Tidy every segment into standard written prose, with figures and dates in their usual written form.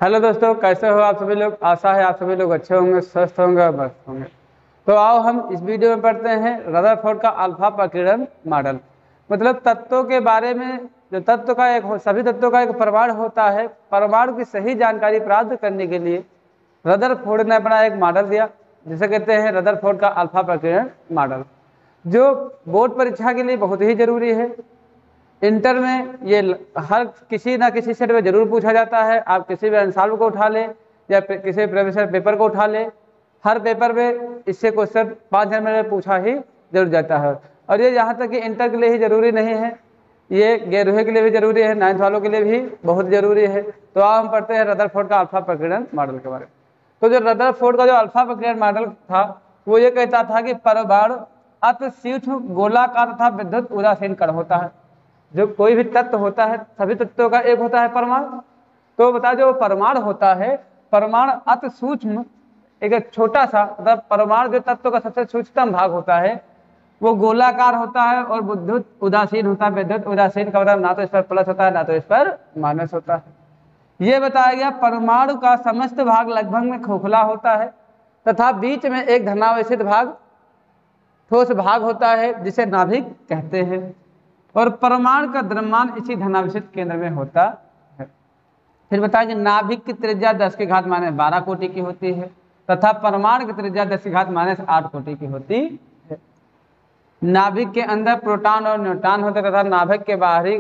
Hello दोस्तों, कैसे हो आप सभी लोग। आशा है आप सभी लोग अच्छे होंगे, स्वस्थ होंगे और मस्त होंगे। तो आओ हम इस वीडियो में पढ़ते हैं रदरफोर्ड का अल्फा प्रकीर्णन मॉडल। मतलब तत्वों के बारे में। जो तत्व का सभी तत्वों का एक परमाणु होता है। परमाणु की सही जानकारी प्राप्त करने के लिए रदरफोर्ड ने अपना एक मॉडल दिया, जिसे कहते हैं रदरफोर्ड का अल्फा प्रकीर्णन मॉडल, जो बोर्ड परीक्षा के लिए बहुत ही जरूरी है। इंटर में ये हर किसी ना किसी सेट में जरूर पूछा जाता है। आप किसी भी अंसाल्व को उठा ले या किसी प्रोफेसर पेपर को उठा ले, हर पेपर में इससे क्वेश्चन 5 नंबर में पूछा ही जरूर जाता है। और ये यहाँ तक कि इंटर के लिए ही जरूरी नहीं है, ये 11वीं के लिए भी जरूरी है, 9th वालों के लिए भी बहुत जरूरी है। तो अब हम पढ़ते हैं रदरफोर्ड का अल्फा प्रकीर्णन मॉडल के बारे में। तो जो रदरफोर्ड का जो अल्फा प्रकीर्णन मॉडल था, वो ये कहता था कि परमाणु अति सूक्ष्म गोलाकार तथा विद्युत उदासीन कण होता है। जो कोई भी तत्व होता है, सभी तत्वों का एक होता है परमाणु। तो बता, जो परमाणु होता है, परमाणु अति सूक्ष्म, एक छोटा सा, मतलब परमाणु जो तत्व का सबसे सूक्ष्मतम भाग होता है, वो गोलाकार होता है और विद्युत उदासीन होता है। विद्युत उदासीन का मतलब ना तो इस पर प्लस होता है ना तो इस पर माइनस होता है। यह बताया गया परमाणु का समस्त भाग लगभग में खोखला होता है तथा बीच में एक धनावेशित भाग, ठोस भाग होता है, जिसे नाभिक कहते हैं। और परमाणु का द्रव्यमान इसी धनावेशित केंद्र में होता है। फिर बताया कि नाभिक की त्रिज्या 10 की घात -12 कोटि की होती है तथा परमाणु की त्रिज्या 10 की घात -8 कोटि की होती है। नाभिक के अंदर प्रोटॉन और न्यूट्रॉन होते तथा नाभिक के बाहरी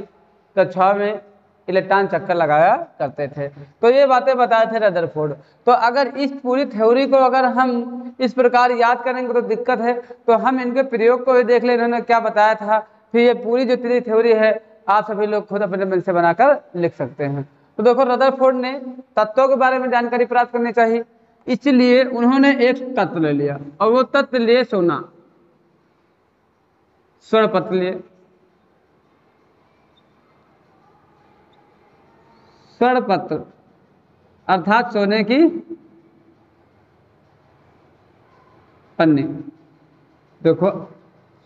कक्षाओं में इलेक्ट्रॉन चक्कर लगाया करते थे। तो ये बातें बताए थे रदरफोर्ड। तो अगर इस पूरी थ्योरी को अगर हम इस प्रकार याद करेंगे तो दिक्कत है, तो हम इनके प्रयोग को भी देख ले, इन्होंने क्या बताया था। फिर ये पूरी जो थ्योरी है आप सभी लोग खुद अपने मन से बनाकर लिख सकते हैं। तो देखो, रदरफोर्ड ने तत्वों के बारे में जानकारी प्राप्त करनी चाहिए, इसलिए उन्होंने एक तत्व ले लिया और वो तत्व लिए सोना, स्वर्ण पत्र लिए। स्वर्ण पत्र अर्थात सोने की पन्नी। देखो,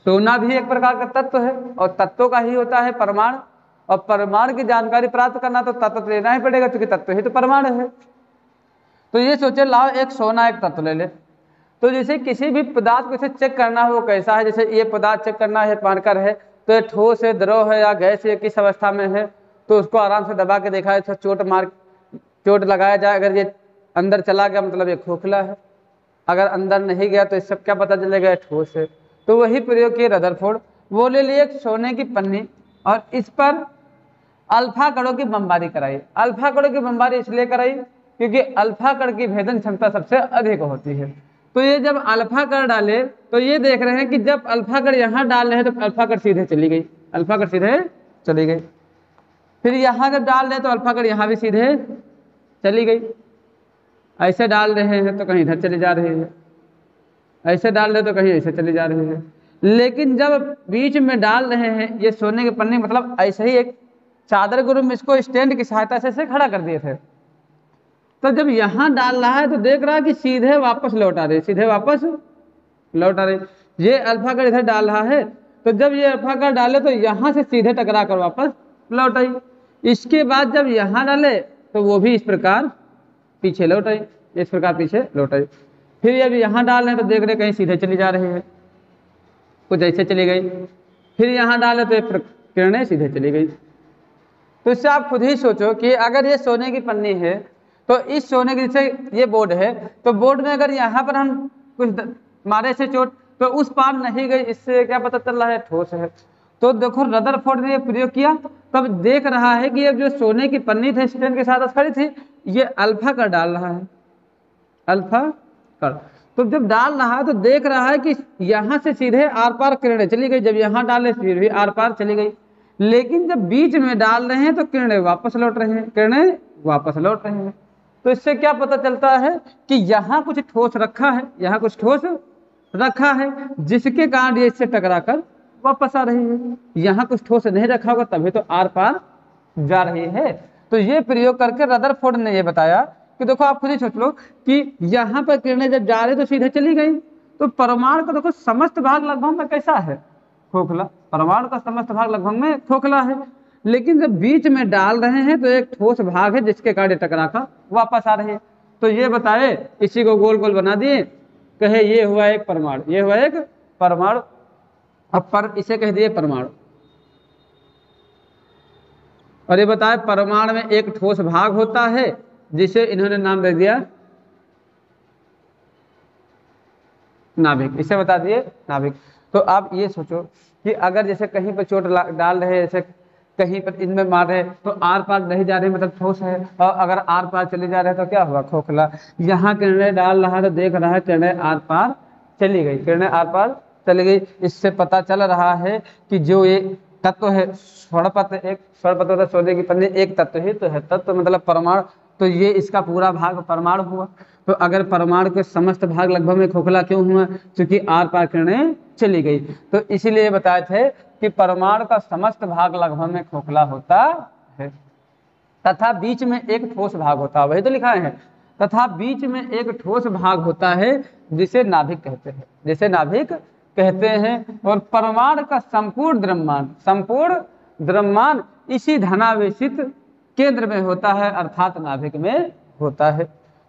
सोना भी एक प्रकार का तत्व है और तत्वों का ही होता है परमाणु। और परमाणु की जानकारी प्राप्त करना तो तत्व लेना ही पड़ेगा, क्योंकि तत्व ही तो परमाणु है। तो ये सोचे, लाओ एक सोना एक तत्व ले ले। तो जैसे किसी भी पदार्थ को इसे चेक करना हो वो कैसा है, जैसे ये पदार्थ चेक करना है, पारकर है, तो ये ठोस है, द्रव है या गैस है, किस अवस्था में है, तो उसको आराम से दबा के देखा है। चोट लगाया जाए, अगर ये अंदर चला गया मतलब ये खोखला है, अगर अंदर नहीं गया तो इससे क्या पता चलेगा ठोस है। तो वही प्रयोग किए रदरफोर्ड। वो ले लिए एक सोने की पन्नी और इस पर अल्फा कणों की बमबारी कराई। अल्फा कणों की बमबारी इसलिए कराई क्योंकि अल्फा कण की भेदन क्षमता सबसे अधिक होती है। तो ये जब अल्फा कण डाले तो ये देख रहे हैं कि जब अल्फा कण यहाँ डाल रहे हैं तो अल्फा कण सीधे चली गई, अल्फा कण सीधे चली गई। फिर यहाँ जब डाल रहे तो अल्फा कण यहाँ भी सीधे चली गई। ऐसे डाल रहे हैं तो कहीं इधर चले जा रहे हैं, ऐसे डाल रहे तो कहीं ऐसे चले जा रहे हैं। लेकिन जब बीच में डाल रहे हैं ये सोने की पन्नी, मतलब ऐसे ही एक चादर के रूप में इसको स्टैंड की सहायता से खड़ा कर दिए थे। तो जब यहाँ डाल रहा है तो देख रहा है कि सीधे वापस लौट आ रहे, सीधे वापस लौट आ रहे। ये अल्फा कण इधर डाल रहा है, तो जब ये अल्फा कण डाले तो यहाँ से सीधे टकरा कर वापस लौट आई। इसके बाद जब यहाँ डाले तो वो भी इस प्रकार पीछे लौट आई, इस प्रकार पीछे लौट आई। फिर अब यहाँ डाल रहे तो देख रहे कहीं सीधे चली जा रहे हैं, कुछ ऐसे चली गई। फिर यहाँ डाले तो किरणें सीधे चली गई। तो इससे आप खुद ही सोचो कि अगर ये सोने की पन्नी है तो इस सोने की, जैसे ये बोर्ड है, तो बोर्ड में अगर यहाँ पर हम कुछ मारे से चोट तो उस पार नहीं गई, इससे क्या पता चल रहा है ठोस है। तो देखो, रदरफोर्ड ने ये प्रयोग किया, तब देख रहा है कि ये जो सोने की पन्नी थी स्टैंड के साथ खड़ी थी, ये अल्फा कण डाल रहा है, अल्फा कण। तो जब डाल रहा है तो देख रहा है कि यहाँ से सीधे आर पार किरणें चली गई, जब यहाँ डाले फिर भी आर पार चली गई। लेकिन जब बीच में डाल रहे हैं तो किरणें वापस लौट रहे हैं, किरणें वापस लौट रहे हैं। तो इससे क्या पता चलता है कि यहाँ कुछ ठोस रखा है, यहाँ कुछ ठोस रखा है, जिसके कारण ये इससे टकरा कर वापस आ रही है। यहाँ कुछ ठोस नहीं रखा होगा तभी तो आर पार जा रही है। तो ये प्रयोग करके रदरफोर्ड ने ये बताया कि देखो, आप खुद ही सोच लो कि यहाँ पर किरणें जब जा रही तो सीधे चली गई। तो परमाणु का देखो समस्त भाग लगभग में कैसा है, खोखला। परमाणु का समस्त भाग लगभग में खोखला है। लेकिन जब बीच में डाल रहे हैं तो एक ठोस भाग है जिसके कारण टकरा कर वापस आ रही है। तो ये बताए, इसी को गोल गोल बना दिए, कहे ये हुआ एक परमाणु, ये हुआ एक परमाणु। अब पर इसे कह दिए परमाणु। और ये बताए परमाणु में एक ठोस भाग होता है जिसे इन्होंने नाम दे दिया नाभिक, इसे बता दिए नाभिक। तो आप ये सोचो कि अगर जैसे कहीं पर चोट डाल रहे हैं, जैसे कहीं पर इनमें मार रहे हैं तो आर पार नहीं जा रहे मतलब ठोस है, और अगर आर पार चले जा रहे हैं तो क्या हुआ, खोखला। यहाँ किरणें डाल रहा है तो देख रहा है किरणें आर पार चली गई, किरणें आर पार चली गई। इससे पता चल रहा है कि जो ये तत्व है स्वरपत्र, एक स्वरपत्र होता है सोने की पन्नी, एक तत्व ही तो है, तत्व मतलब परमाणु। तो ये इसका पूरा भाग परमाणु हुआ। तो अगर परमाणु के समस्त भाग लगभग में खोखला क्यों हुआ, क्योंकि आर पार किरणें चली गई। तो इसीलिए बताए थे कि परमाणु का समस्त भाग लगभग में खोखला होता है, तथा बीच में एक ठोस भाग होता है, वही तो लिखा है, तथा बीच में एक ठोस भाग होता है जिसे नाभिक कहते हैं, जिसे नाभिक कहते हैं। और परमाणु का संपूर्ण द्रव्यमान इसी धनावेशित केंद्र में होता है, अर्थात नाभिक में होता है।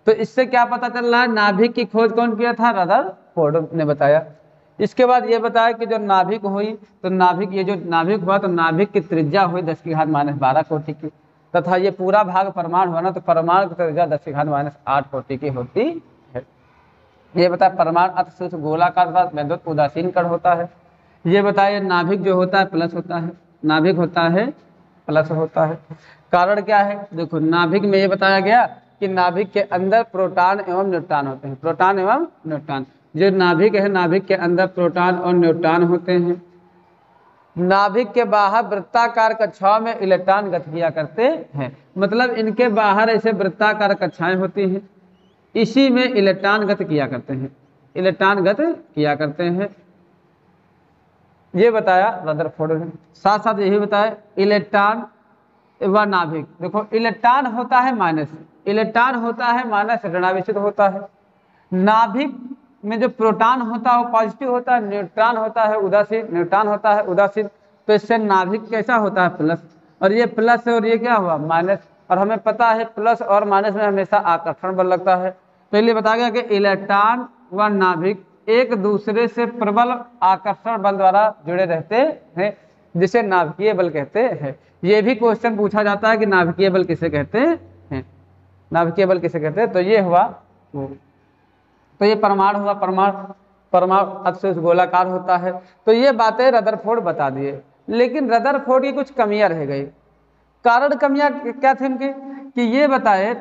तो इससे क्या पता चल रहा है, नाभिक की खोज कौन किया था, रदरफोर्ड ने बताया। इसके बाद ये बताया कि जो नाभिक हुई, तो नाभिक, ये जो नाभिक हुआ तो नाभिक की त्रिज्या हुई 10⁻12 कोटि की, तथा ये पूरा भाग परमाणु हुआ ना, तो परमाणु की त्रिज्या 10⁻8 कोटि की होती है। ये बताया परमाणु अतिशुष्क गोलाकार वैद्युत उदासीन कण होता है। ये बताया नाभिक जो होता है प्लस होता है, नाभिक होता है प्लस होता है। कारण क्या है, देखो नाभिक में ये बताया गया कि नाभिक के अंदर प्रोटॉन एवं न्यूट्रॉन होते हैं, प्रोटॉन एवं न्यूट्रॉन। जो नाभिक है, नाभिक के अंदर प्रोटॉन और न्यूट्रॉन होते हैं। नाभिक के बाहर वृत्ताकार कक्षाओं में इलेक्ट्रॉन गति किया करते हैं, मतलब इनके बाहर ऐसे वृत्ताकार कक्षाएं होती हैं, इसी में इलेक्ट्रॉन गति किया करते हैं, इलेक्ट्रॉन गति किया करते हैं। ये बताया रदरफोर्ड ने। साथ साथ यही बताया इलेक्ट्रॉन व नाभिक, देखो इलेक्ट्रॉन होता है माइनस, इलेक्ट्रॉन होता है माइनस ऋणावेशित होता है। नाभिक में जो प्रोटॉन होता है वो पॉजिटिव होता है, न्यूट्रॉन होता है उदासीन, न्यूट्रॉन होता है उदासीन। तो इससे नाभिक कैसा होता है, प्लस। और ये प्लस है और ये क्या हुआ, माइनस। और हमें पता है प्लस और माइनस में हमेशा आकर्षण बल लगता है। तो इसलिए बताया गया कि इलेक्ट्रॉन व नाभिक एक दूसरे से प्रबल आकर्षण बल द्वारा जुड़े रहते हैं, जिसे नाभिकीय बल कहते हैं। ये भी क्वेश्चन पूछा जाता है कि नाभिकीय बल किसे कहते हैं, नाभिकीय बल किसे कहते हैं। तो ये हुआ वो, तो ये परमाणु हुआ, परमाणु अतिशुष्क गोलाकार होता है। तो ये बातें रदरफोर्ड बता दिए, लेकिन रदरफोर्ड की कुछ कमियां रह गई। कारण कमियां क्या थी उनकी, कि ये बताए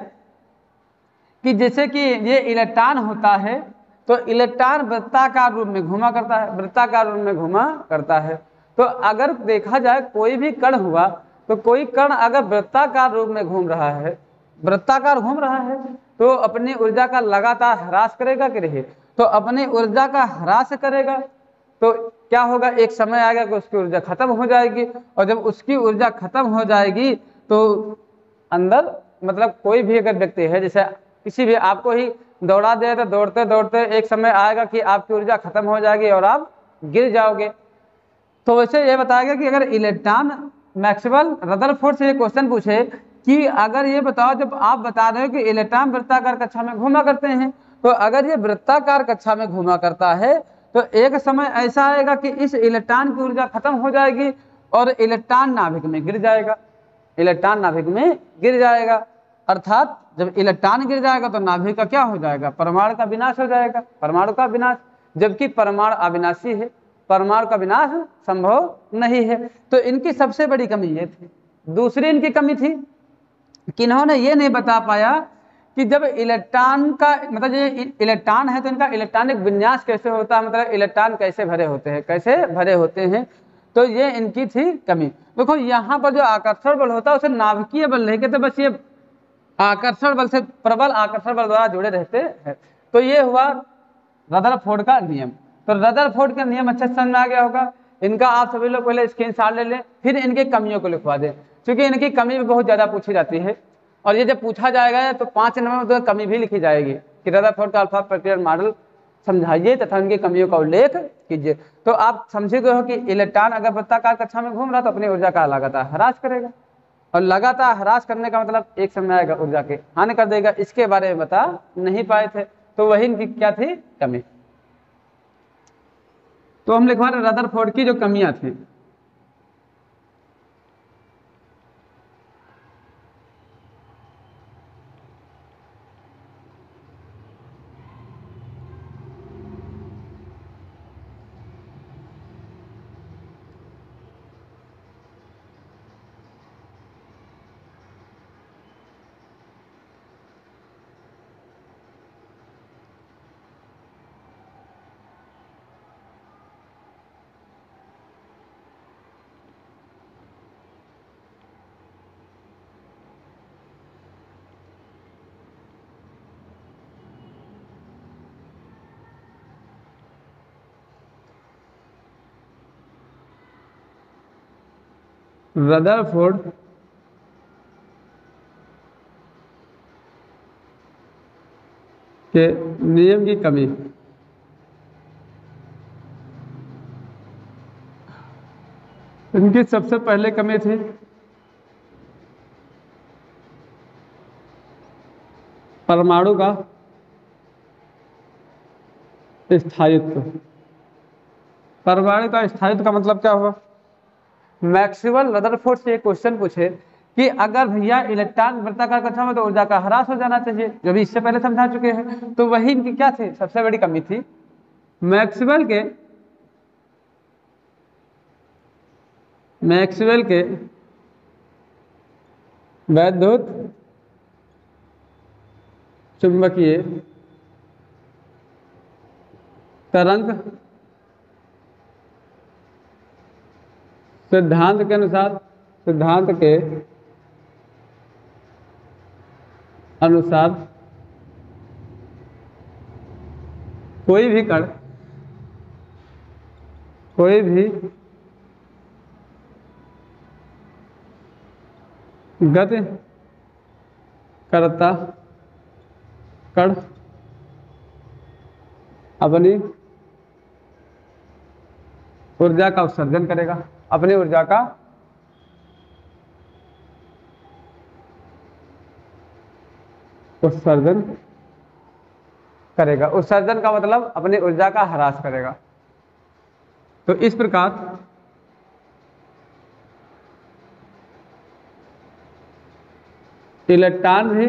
कि जैसे कि ये इलेक्ट्रॉन होता है तो इलेक्ट्रॉन वृत्ताकार रूप में घूमा करता है, वृत्ताकार रूप में घूमा करता है। तो अगर देखा जाए कोई भी कण हुआ, तो कोई कण अगर वृत्ताकार रूप में घूम रहा है, वृत्ताकार घूम रहा है, तो अपनी ऊर्जा का लगातार ह्रास करेगा कि नहीं, तो अपनी ऊर्जा का ह्रास करेगा। तो क्या होगा, एक समय आएगा कि उसकी ऊर्जा खत्म हो जाएगी, और जब उसकी ऊर्जा खत्म हो जाएगी तो अंदर मतलब कोई भी अगर व्यक्ति है, जैसे किसी भी आपको ही दौड़ा दे तो दौड़ते दौड़ते एक समय आएगा कि आपकी ऊर्जा खत्म हो जाएगी और आप गिर जाओगे। तो वैसे ये बताया गया कि अगर इलेक्ट्रॉन, मैक्सवेल रदरफोर्ड से ये क्वेश्चन पूछे कि अगर ये बताओ, जब आप बता रहे हो कि इलेक्ट्रॉन वृत्ताकार कक्षा में घूमा करते हैं, तो अगर ये वृत्ताकार कक्षा में घूमा करता है तो एक समय ऐसा आएगा कि इस इलेक्ट्रॉन की ऊर्जा खत्म हो जाएगी और इलेक्ट्रॉन नाभिक में गिर जाएगा, इलेक्ट्रॉन नाभिक में गिर जाएगा। अर्थात जब इलेक्ट्रॉन गिर जाएगा तो नाभिक का क्या हो जाएगा, परमाणु का विनाश हो जाएगा, परमाणु का विनाश। जबकि परमाणु अविनाशी है, परमाणु का विनाश संभव नहीं है। तो इनकी सबसे बड़ी कमी ये थी। दूसरी इनकी कमी थी कि इन्होंने ये नहीं बता पाया कि जब इलेक्ट्रॉन का मतलब ये इलेक्ट्रॉन है तो इनका इलेक्ट्रॉनिक विन्यास कैसे होता है, मतलब इलेक्ट्रॉन कैसे भरे होते हैं, कैसे भरे होते हैं। तो ये इनकी थी कमी। देखो यहाँ पर जो आकर्षण बल होता है उसे नाभिकीय बल नहीं कहते, बस ये आकर्षण बल से, प्रबल आकर्षण बल द्वारा जुड़े रहते हैं। तो ये हुआ रदरफोर्ड का नियम। तो रदरफोर्ड का नियम अच्छे से समझ में आ गया होगा। इनका आप सभी लोग पहले स्क्रीनशॉट ले लें, फिर इनकी कमियों को लिखवा दें, क्योंकि इनकी कमी भी बहुत ज़्यादा पूछी जाती है। और ये जब पूछा जाएगा तो 5 नंबर में तो कमी भी लिखी जाएगी कि रदरफोर्ड का अल्फा प्रक्रिया मॉडल समझाइए तथा उनकी कमियों का उल्लेख कीजिए। तो आप समझे गए हो कि इलेक्ट्रॉन अगर वृत्ताकार कक्षा में घूम रहा तो अपनी ऊर्जा का लगातार ह्रास करेगा, और लगातार ह्रास करने का मतलब एक समय आएगा ऊर्जा के हानि कर देगा। इसके बारे में बता नहीं पाए थे, तो वही इनकी क्या थी, कमी। तो हम लिखवा रहे रदरफोर्ड की जो कमियां थी। रदरफोर्ड के नियम की कमी। इनकी सबसे पहले कमी थी परमाणु का स्थायित्व। परमाणु का स्थायित्व का मतलब क्या हुआ? मैक्सवेल रदरफोर्ड से एक क्वेश्चन पूछे कि अगर भैया इलेक्ट्रॉन वृत्ताकार कक्षा में तो ऊर्जा का ह्रास हो जाना चाहिए, जो भी इससे पहले समझा चुके हैं। तो वही इनकी क्या थी, सबसे बड़ी कमी थी। मैक्सवेल के वैद्युत चुंबकीय तरंग सिद्धांत के अनुसार कोई भी गति करता कण अपनी ऊर्जा का उत्सर्जन करेगा, अपनी ऊर्जा का उत्सर्जन करेगा। उत्सर्जन का मतलब अपनी ऊर्जा का ह्रास करेगा। तो इस प्रकार इलेक्ट्रॉन भी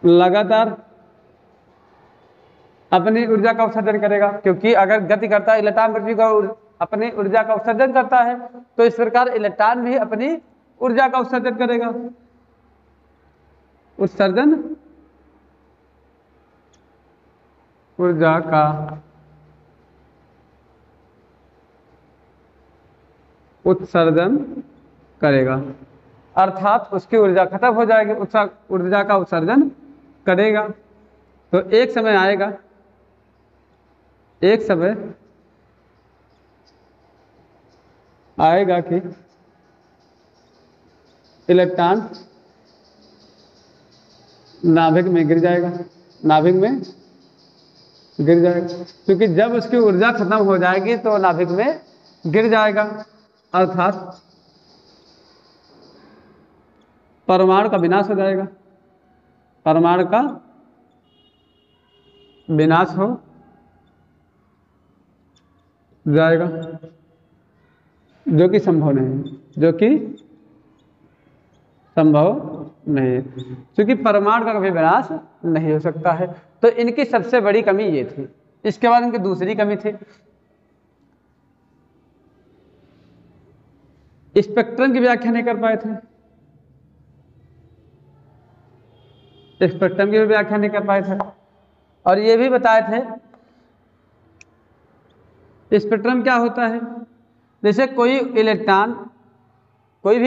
लगातार अपनी ऊर्जा का उत्सर्जन करेगा, क्योंकि अगर गति करता है इलेक्ट्रॉन पृथ्वी का अपनी ऊर्जा का उत्सर्जन करता है, तो इस प्रकार इलेक्ट्रॉन भी अपनी ऊर्जा का उत्सर्जन करेगा। उत्सर्जन ऊर्जा का उत्सर्जन करेगा, अर्थात उसकी ऊर्जा खत्म हो जाएगी, ऊर्जा का उत्सर्जन करेगा। तो एक समय आएगा कि इलेक्ट्रॉन नाभिक में गिर जाएगा, क्योंकि जब उसकी ऊर्जा खत्म हो जाएगी तो नाभिक में गिर जाएगा, अर्थात परमाणु का विनाश हो जाएगा। परमाणु का विनाश हो जाएगा, जो कि संभव नहीं है, क्योंकि परमाणु का कभी विनाश नहीं हो सकता है। तो इनकी सबसे बड़ी कमी ये थी। इसके बाद इनकी दूसरी कमी थी स्पेक्ट्रम की व्याख्या नहीं कर पाए थे। स्पेक्ट्रम की भी व्याख्या नहीं कर पाए थे, और ये भी बताए थे स्पेक्ट्रम क्या होता है। जैसे कोई भी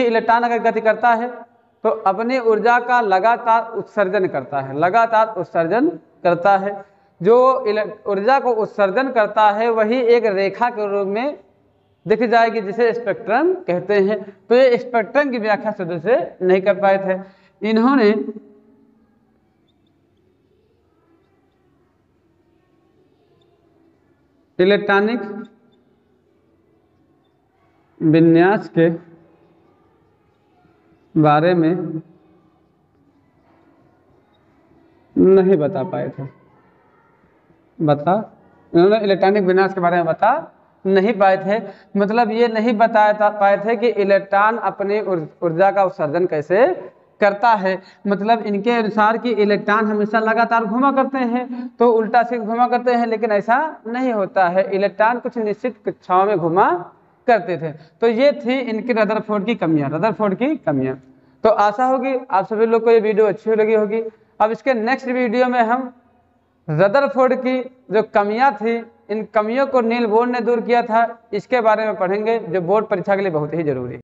इलेक्ट्रॉन अगर गति करता है तो अपनी ऊर्जा का लगातार उत्सर्जन करता है। जो ऊर्जा को उत्सर्जन करता है वही एक रेखा के रूप में दिख जाएगी, जिसे स्पेक्ट्रम कहते हैं। तो ये स्पेक्ट्रम की व्याख्या शुद्ध से नहीं कर पाए थे। इन्होंने इलेक्ट्रॉनिक विन्यास के बारे में नहीं बता पाए थे। इन्होंने इलेक्ट्रॉनिक विन्यास के बारे में बता नहीं पाए थे, मतलब ये नहीं पाए थे कि इलेक्ट्रॉन अपनी ऊर्जा का उत्सर्जन कैसे करता है। मतलब इनके अनुसार कि इलेक्ट्रॉन हमेशा लगातार घुमा करते हैं, तो उल्टा से घुमा करते हैं, लेकिन ऐसा नहीं होता है। इलेक्ट्रॉन कुछ निश्चित कक्षाओं में घुमा करते थे। तो ये थी इनकी रदरफोर्ड की कमियां। तो आशा होगी आप सभी लोग को ये वीडियो अच्छी लगी होगी। अब इसके नेक्स्ट वीडियो में हम रदरफोर्ड की जो कमियां थी, इन कमियों को नील बोर ने दूर किया था, इसके बारे में पढ़ेंगे, जो बोर्ड परीक्षा के लिए बहुत ही जरूरी है।